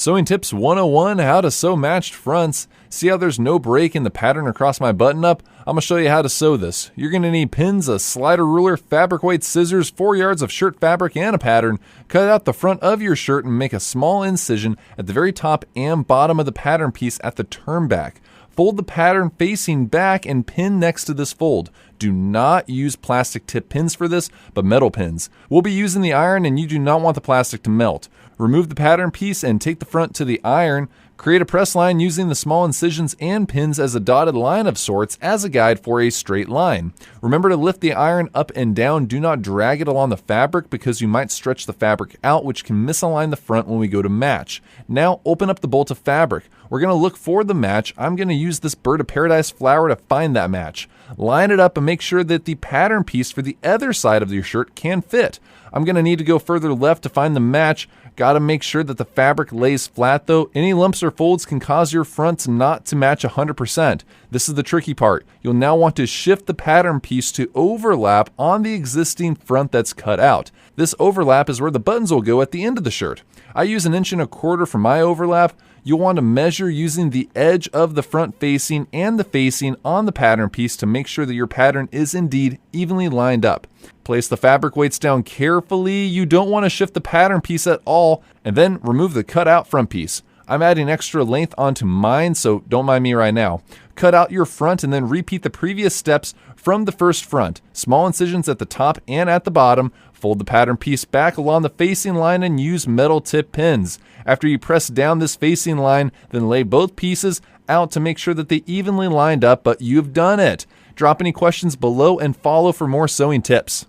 Sewing Tips 101, how to sew matched fronts. See how there's no break in the pattern across my button up? I'm going to show you how to sew this. You're going to need pins, a slider ruler, fabric weight scissors, 4 yards of shirt fabric, and a pattern. Cut out the front of your shirt and make a small incision at the very top and bottom of the pattern piece at the turn back. Fold the pattern facing back and pin next to this fold. Do not use plastic tip pins for this, but metal pins. We'll be using the iron and you do not want the plastic to melt. Remove the pattern piece and take the front to the iron. Create a press line using the small incisions and pins as a dotted line of sorts as a guide for a straight line. Remember to lift the iron up and down. Do not drag it along the fabric because you might stretch the fabric out, which can misalign the front when we go to match. Now open up the bolt of fabric. We're going to look for the match. I'm going to use this Bird of Paradise flower to find that match. Line it up and make sure that the pattern piece for the other side of your shirt can fit. I'm going to need to go further left to find the match. Got to make sure that the fabric lays flat though. Any lumps or folds can cause your fronts not to match 100%. This is the tricky part. You'll now want to shift the pattern piece to overlap on the existing front that's cut out. This overlap is where the buttons will go at the end of the shirt. I use 1.25 inches for my overlap. You'll want to measure using the edge of the front facing and the facing on the pattern piece to make sure that your pattern is indeed evenly lined up. Place the fabric weights down carefully. You don't want to shift the pattern piece at all, and then remove the cut out front piece. I'm adding extra length onto mine, so don't mind me right now. Cut out your front and then repeat the previous steps from the first front. Small incisions at the top and at the bottom. Fold the pattern piece back along the facing line and use metal tip pins. After you press down this facing line, then lay both pieces out to make sure that they evenly lined up, but you've done it. Drop any questions below and follow for more sewing tips.